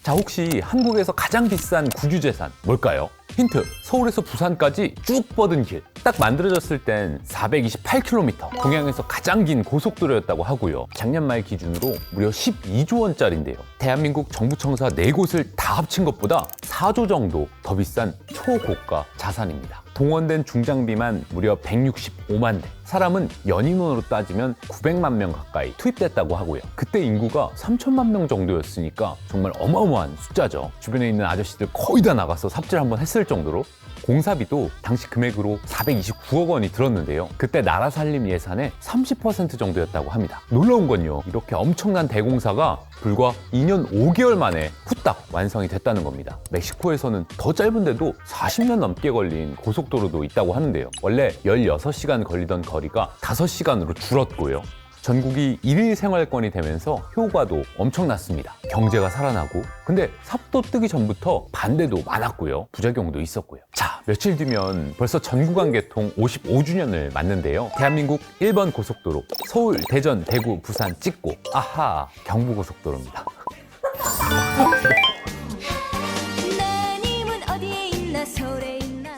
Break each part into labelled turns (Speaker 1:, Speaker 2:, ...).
Speaker 1: 자, 혹시 한국에서 가장 비싼 국유재산 뭘까요? 힌트, 서울에서 부산까지 쭉 뻗은 길. 딱 만들어졌을 땐 428km, 동양에서 가장 긴 고속도로였다고 하고요. 작년 말 기준으로 무려 12조 원짜리인데요. 대한민국 정부청사 4곳을 다 합친 것보다 4조 정도 더 비싼 초고가 자산입니다. 동원된 중장비만 무려 165만 대. 사람은 연인원으로 따지면 900만 명 가까이 투입됐다고 하고요. 그때 인구가 3천만 명 정도였으니까 정말 어마어마한 숫자죠. 주변에 있는 아저씨들 거의 다 나가서 삽질 한번 했을 정도로. 공사비도 당시 금액으로 429억 원이 들었는데요. 그때 나라 살림 예산의 30% 정도였다고 합니다. 놀라운 건요, 이렇게 엄청난 대공사가 불과 2년 5개월 만에 후딱 완성이 됐다는 겁니다. 멕시코에서는 더 짧은데도 40년 넘게 걸린 고속도로도 있다고 하는데요. 원래 16시간 걸리던 거리가 5시간으로 줄었고요. 전국이 일일 생활권이 되면서 효과도 엄청났습니다. 경제가 살아나고, 근데 삽도 뜨기 전부터 반대도 많았고요. 부작용도 있었고요. 자, 며칠 뒤면 벌써 전구간 개통 55주년을 맞는데요. 대한민국 1번 고속도로, 서울, 대전, 대구, 부산 찍고, 아하, 경부고속도로입니다.
Speaker 2: 따님은 어디에 있나 서울에 있나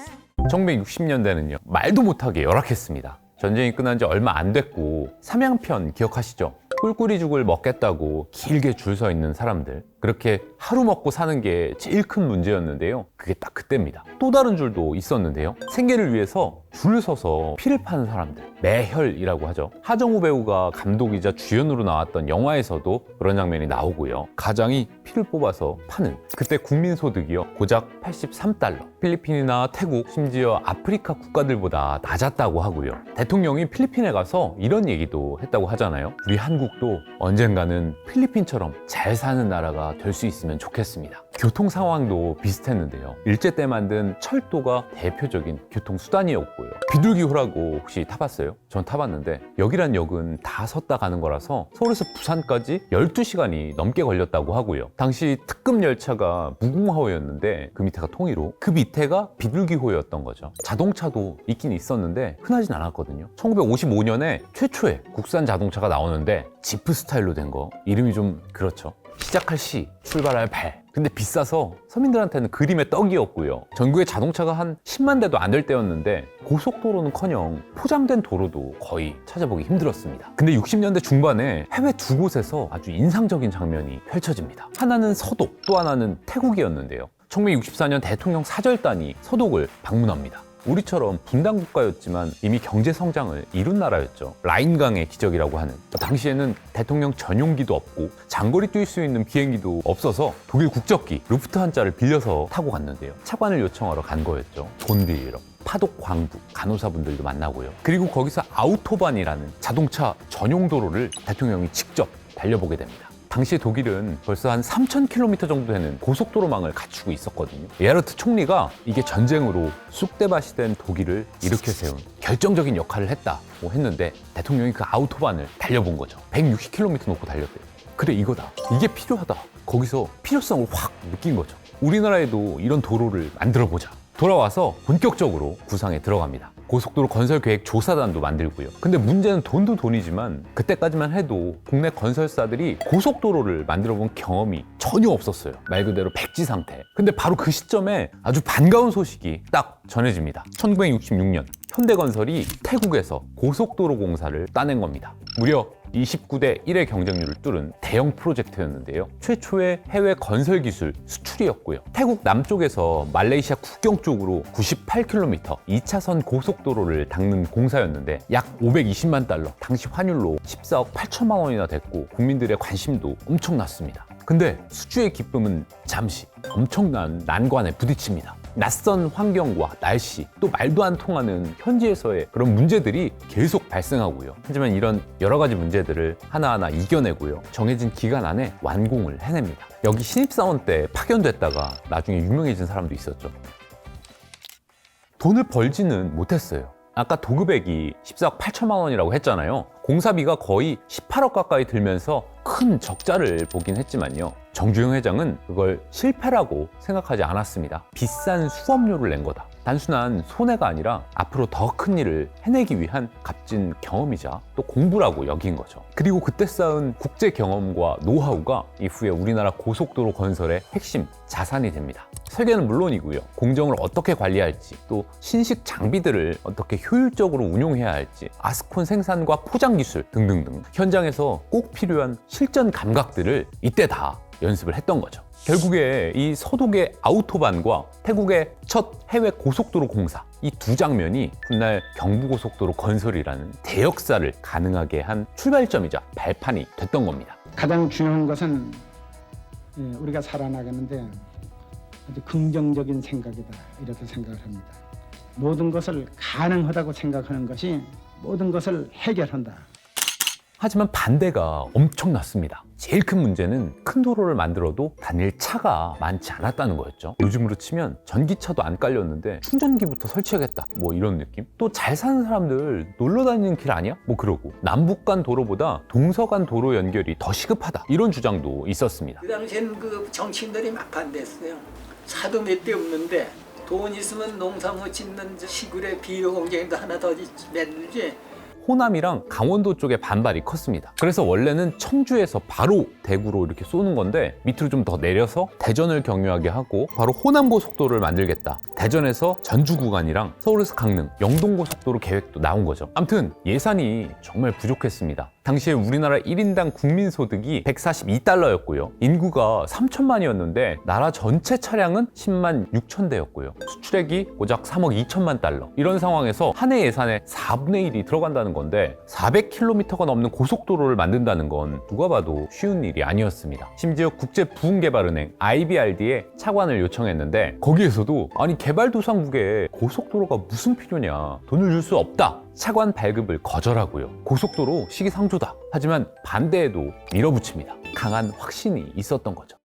Speaker 1: 1960년대는요, 말도 못하게 열악했습니다. 전쟁이 끝난 지 얼마 안 됐고, 삼양편 기억하시죠? 꿀꿀이죽을 먹겠다고 길게 줄 서 있는 사람들, 그렇게 하루 먹고 사는 게 제일 큰 문제였는데요. 그게 딱 그때입니다. 또 다른 줄도 있었는데요. 생계를 위해서 줄을 서서 피를 파는 사람들, 매혈이라고 하죠. 하정우 배우가 감독이자 주연으로 나왔던 영화에서도 그런 장면이 나오고요. 가장이 피를 뽑아서 파는, 그때 국민소득이요, 고작 83달러. 필리핀이나 태국, 심지어 아프리카 국가들보다 낮았다고 하고요. 대통령이 필리핀에 가서 이런 얘기도 했다고 하잖아요. 우리 한국도 언젠가는 필리핀처럼 잘 사는 나라가 될 수 있으면 좋겠습니다. 교통 상황도 비슷했는데요. 일제 때 만든 철도가 대표적인 교통수단이었고요. 비둘기호라고 혹시 타봤어요? 전 타봤는데, 역이란 역은 다 섰다 가는 거라서 서울에서 부산까지 12시간이 넘게 걸렸다고 하고요. 당시 특급 열차가 무궁화호였는데 그 밑에가 통일호, 그 밑에가 비둘기호였던 거죠. 자동차도 있긴 있었는데 흔하진 않았거든요. 1955년에 최초의 국산 자동차가 나오는데 지프 스타일로 된 거, 이름이 좀 그렇죠. 시작할 시, 출발할 발. 근데 비싸서 서민들한테는 그림의 떡이었고요. 전국에 자동차가 한 10만 대도 안 될 때였는데 고속도로는커녕 포장된 도로도 거의 찾아보기 힘들었습니다. 근데 60년대 중반에 해외 두 곳에서 아주 인상적인 장면이 펼쳐집니다. 하나는 서독, 또 하나는 태국이었는데요. 1964년 대통령 사절단이 서독을 방문합니다. 우리처럼 분단 국가였지만 이미 경제 성장을 이룬 나라였죠. 라인강의 기적이라고 하는. 당시에는 대통령 전용기도 없고 장거리 뛸 수 있는 비행기도 없어서 독일 국적기 루프트한자를 빌려서 타고 갔는데요. 차관을 요청하러 간 거였죠. 돈 빌리러. 파독 광부, 간호사분들도 만나고요. 그리고 거기서 아우토반이라는 자동차 전용 도로를 대통령이 직접 달려보게 됩니다. 당시 독일은 벌써 한 3,000km 정도 되는 고속도로망을 갖추고 있었거든요. 에하르트 총리가 이게 전쟁으로 쑥대밭이 된 독일을 일으켜 세운 결정적인 역할을 했다고 했는데, 대통령이 그 아우토반을 달려본 거죠. 160km 놓고 달렸대요. 그래, 이거다. 이게 필요하다. 거기서 필요성을 확 느낀 거죠. 우리나라에도 이런 도로를 만들어보자. 돌아와서 본격적으로 구상에 들어갑니다. 고속도로 건설 계획 조사단도 만들고요. 근데 문제는 돈도 돈이지만 그때까지만 해도 국내 건설사들이 고속도로를 만들어 본 경험이 전혀 없었어요. 말 그대로 백지 상태. 근데 바로 그 시점에 아주 반가운 소식이 딱 전해집니다. 1966년 현대건설이 태국에서 고속도로 공사를 따낸 겁니다. 무려 29대 1의 경쟁률을 뚫은 대형 프로젝트였는데요. 최초의 해외 건설 기술 수출이었고요. 태국 남쪽에서 말레이시아 국경 쪽으로 98km 2차선 고속도로를 닦는 공사였는데 약 520만 달러, 당시 환율로 14억 8천만 원이나 됐고 국민들의 관심도 엄청났습니다. 근데 수주의 기쁨은 잠시 엄청난 난관에 부딪힙니다. 낯선 환경과 날씨, 또 말도 안 통하는 현지에서의 그런 문제들이 계속 발생하고요. 하지만 이런 여러 가지 문제들을 하나하나 이겨내고요. 정해진 기간 안에 완공을 해냅니다. 여기 신입사원 때 파견됐다가 나중에 유명해진 사람도 있었죠. 돈을 벌지는 못했어요. 아까 도급액이 14억 8천만 원이라고 했잖아요. 공사비가 거의 18억 가까이 들면서 큰 적자를 보긴 했지만요. 정주영 회장은 그걸 실패라고 생각하지 않았습니다. 비싼 수업료를 낸 거다. 단순한 손해가 아니라 앞으로 더 큰 일을 해내기 위한 값진 경험이자 또 공부라고 여긴 거죠. 그리고 그때 쌓은 국제 경험과 노하우가 이후에 우리나라 고속도로 건설의 핵심 자산이 됩니다. 설계는 물론이고요. 공정을 어떻게 관리할지, 또 신식 장비들을 어떻게 효율적으로 운용해야 할지, 아스콘 생산과 포장 기술 등등등 현장에서 꼭 필요한 실전 감각들을 이때 다 연습을 했던 거죠. 결국에 이 서독의 아우토반과 태국의 첫 해외 고속도로 공사, 이 두 장면이 훗날 경부고속도로 건설이라는 대역사를 가능하게 한 출발점이자 발판이 됐던 겁니다.
Speaker 3: 가장 중요한 것은 우리가 살아나가는데 아주 긍정적인 생각이다, 이렇게 생각을 합니다. 모든 것을 가능하다고 생각하는 것이 모든 것을 해결한다.
Speaker 1: 하지만 반대가 엄청났습니다. 제일 큰 문제는 큰 도로를 만들어도 다닐 차가 많지 않았다는 거였죠. 요즘으로 치면 전기차도 안 깔렸는데 충전기부터 설치하겠다, 뭐 이런 느낌. 또 잘 사는 사람들 놀러 다니는 길 아니야? 뭐 그러고 남북 간 도로보다 동서 간 도로 연결이 더 시급하다, 이런 주장도 있었습니다.
Speaker 4: 그 당시엔 그 정치인들이 막 반대했어요. 차도 몇 대 없는데 돈 있으면 농사뭐 짓는 시골의 비료 공장에도 하나 더 만들지.
Speaker 1: 호남이랑 강원도 쪽에 반발이 컸습니다. 그래서 원래는 청주에서 바로 대구로 이렇게 쏘는 건데 밑으로 좀 더 내려서 대전을 경유하게 하고 바로 호남고속도로를 만들겠다. 대전에서 전주 구간이랑 서울에서 강릉, 영동고속도로 계획도 나온 거죠. 아무튼 예산이 정말 부족했습니다. 당시에 우리나라 1인당 국민소득이 142달러였고요. 인구가 3천만이었는데 나라 전체 차량은 10만 6천 대였고요. 수출액이 고작 3억 2천만 달러. 이런 상황에서 한 해 예산의 4분의 1이 들어간다는 건데 400km가 넘는 고속도로를 만든다는 건 누가 봐도 쉬운 일이 아니었습니다. 심지어 국제부흥개발은행 IBRD에 차관을 요청했는데 거기에서도 아니 개발도상국에 고속도로가 무슨 필요냐, 돈을 줄 수 없다. 차관 발급을 거절하고요. 고속도로 시기상조다. 하지만 반대에도 밀어붙입니다. 강한 확신이 있었던 거죠.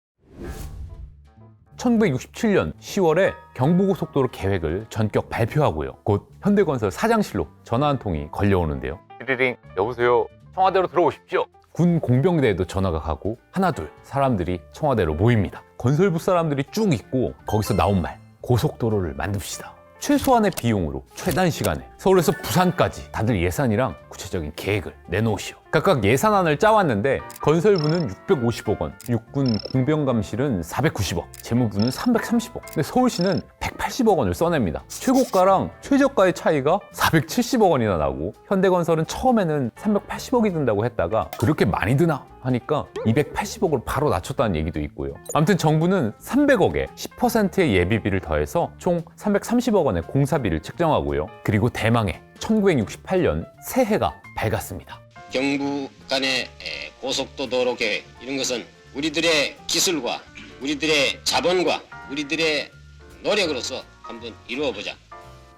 Speaker 1: 1967년 10월에 경부고속도로 계획을 전격 발표하고요. 곧 현대건설 사장실로 전화 한 통이 걸려오는데요. 띠리링, 여보세요. 청와대로 들어오십시오. 군 공병대에도 전화가 가고 하나둘 사람들이 청와대로 모입니다. 건설부 사람들이 쭉 있고 거기서 나온 말, 고속도로를 만듭시다. 최소한의 비용으로 최단 시간에 서울에서 부산까지 다들 예산이랑 구체적인 계획을 내놓으시오. 각각 예산안을 짜왔는데 건설부는 650억 원, 육군 공병감실은 490억, 재무부는 330억. 근데 서울시는 180억 원을 써냅니다. 최고가랑 최저가의 차이가 470억 원이나 나고 현대건설은 처음에는 380억이 든다고 했다가 그렇게 많이 드나 하니까 280억으로 바로 낮췄다는 얘기도 있고요. 아무튼 정부는 300억에 10%의 예비비를 더해서 총 330억 원의 공사비를 책정하고요. 그리고 대망의 1968년 새해가 밝았습니다.
Speaker 5: 경부 간의 고속도로 계획, 이런 것은 우리들의 기술과 우리들의 자본과 우리들의 노력으로서 한번 이루어보자.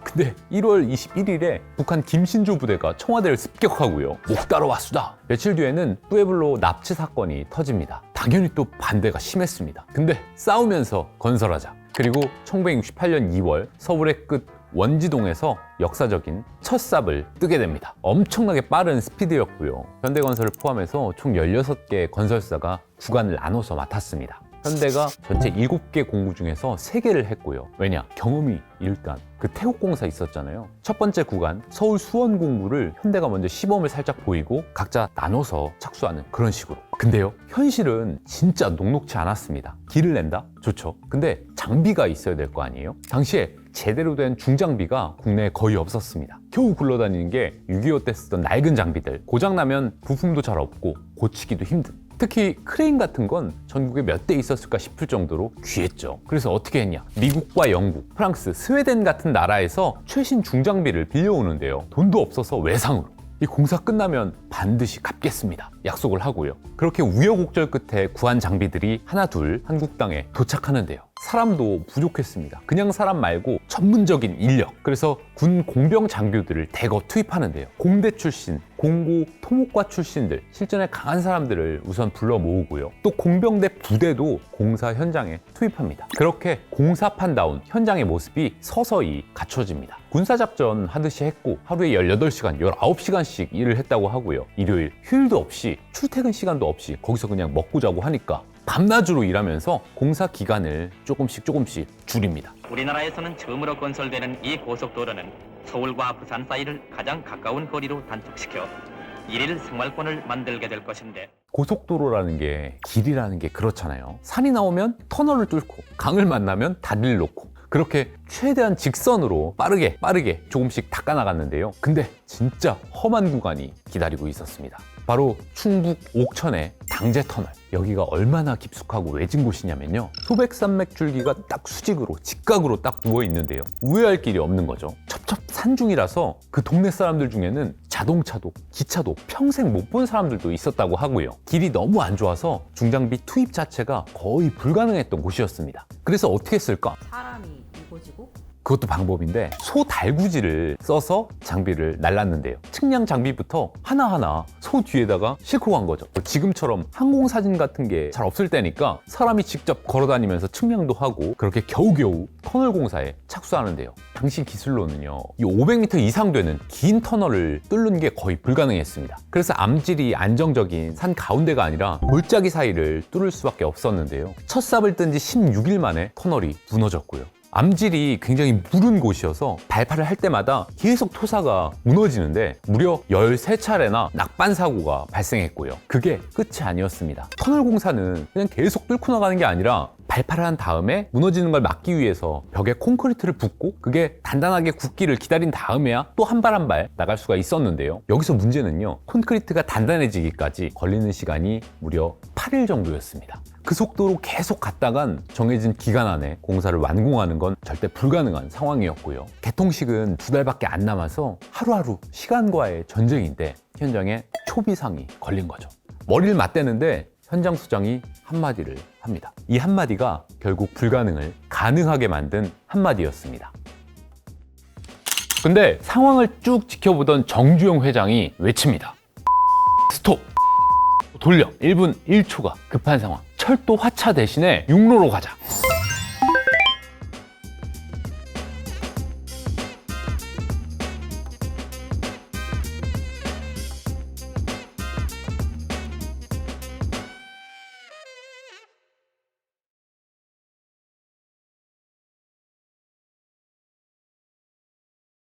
Speaker 1: 근데 1월 21일에 북한 김신조 부대가 청와대를 습격하고요. 목 따러 왔수다. 며칠 뒤에는 뿌에블로 납치 사건이 터집니다. 당연히 또 반대가 심했습니다. 근데 싸우면서 건설하자. 그리고 1968년 2월 서울의 끝 원지동에서 역사적인 첫 삽을 뜨게 됩니다. 엄청나게 빠른 스피드였고요. 현대건설을 포함해서 총 16개의 건설사가 구간을 나눠서 맡았습니다. 현대가 전체 7개 공구 중에서 3개를 했고요. 왜냐? 경험이 일단 그 태국공사 있었잖아요. 첫 번째 구간 서울 수원 공구를 현대가 먼저 시범을 살짝 보이고 각자 나눠서 착수하는 그런 식으로. 근데요, 현실은 진짜 녹록지 않았습니다. 길을 낸다? 좋죠. 근데 장비가 있어야 될 거 아니에요? 당시에 제대로 된 중장비가 국내에 거의 없었습니다. 겨우 굴러다니는 게 6.25 때 쓰던 낡은 장비들, 고장나면 부품도 잘 없고 고치기도 힘든. 특히 크레인 같은 건 전국에 몇 대 있었을까 싶을 정도로 귀했죠. 그래서 어떻게 했냐? 미국과 영국, 프랑스, 스웨덴 같은 나라에서 최신 중장비를 빌려오는데요. 돈도 없어서 외상으로. 이 공사 끝나면 반드시 갚겠습니다. 약속을 하고요. 그렇게 우여곡절 끝에 구한 장비들이 하나둘 한국 땅에 도착하는데요. 사람도 부족했습니다. 그냥 사람 말고 전문적인 인력. 그래서 군 공병 장교들을 대거 투입하는데요. 공대 출신, 공고, 토목과 출신들, 실전에 강한 사람들을 우선 불러 모으고요. 또 공병대 부대도 공사 현장에 투입합니다. 그렇게 공사판다운 현장의 모습이 서서히 갖춰집니다. 군사작전 하듯이 했고 하루에 18시간, 19시간씩 일을 했다고 하고요. 일요일 휴일도 없이 출퇴근 시간도 없이 거기서 그냥 먹고 자고 하니까 밤낮으로 일하면서 공사 기간을 조금씩 줄입니다.
Speaker 6: 우리나라에서는 처음으로 건설되는 이 고속도로는 서울과 부산 사이를 가장 가까운 거리로 단축시켜 일일 생활권을 만들게 될 것인데,
Speaker 1: 고속도로라는 게, 길이라는 게 그렇잖아요. 산이 나오면 터널을 뚫고, 강을 만나면 다리를 놓고, 그렇게 최대한 직선으로 빠르게 조금씩 닦아나갔는데요. 근데 진짜 험한 구간이 기다리고 있었습니다. 바로 충북 옥천의 당제터널. 여기가 얼마나 깊숙하고 외진 곳이냐면요, 소백산맥줄기가 딱 수직으로 직각으로 딱 누워 있는데요, 우회할 길이 없는 거죠. 첩첩산중이라서 그 동네 사람들 중에는 자동차도 기차도 평생 못 본 사람들도 있었다고 하고요. 길이 너무 안 좋아서 중장비 투입 자체가 거의 불가능했던 곳이었습니다. 그래서 어떻게 했을까?
Speaker 7: 사람이 무거지고
Speaker 1: 그것도 방법인데, 소 달구지를 써서 장비를 날랐는데요. 측량 장비부터 하나하나 소 뒤에다가 싣고 간 거죠. 지금처럼 항공사진 같은 게 잘 없을 때니까 사람이 직접 걸어다니면서 측량도 하고, 그렇게 겨우겨우 터널 공사에 착수하는데요. 당시 기술로는요, 이 500m 이상 되는 긴 터널을 뚫는 게 거의 불가능했습니다. 그래서 암질이 안정적인 산 가운데가 아니라 골짜기 사이를 뚫을 수밖에 없었는데요. 첫 삽을 뜬 지 16일 만에 터널이 무너졌고요. 암질이 굉장히 무른 곳이어서 발파를 할 때마다 계속 토사가 무너지는데 무려 13차례나 낙반 사고가 발생했고요. 그게 끝이 아니었습니다. 터널 공사는 그냥 계속 뚫고 나가는 게 아니라 발파를 한 다음에 무너지는 걸 막기 위해서 벽에 콘크리트를 붓고 그게 단단하게 굳기를 기다린 다음에야 또 한 발 한 발 나갈 수가 있었는데요. 여기서 문제는요, 콘크리트가 단단해지기까지 걸리는 시간이 무려 8일 정도였습니다. 그 속도로 계속 갔다간 정해진 기간 안에 공사를 완공하는 건 절대 불가능한 상황이었고요. 개통식은 2달밖에 안 남아서 하루하루 시간과의 전쟁인데 현장에 초비상이 걸린 거죠. 머리를 맞대는데 현장 소장이 한마디를 합니다. 이 한마디가 결국 불가능을 가능하게 만든 한마디였습니다. 근데 상황을 쭉 지켜보던 정주영 회장이 외칩니다. 스톱! 돌려! 1분 1초가 급한 상황. 철도 화차 대신에 육로로 가자.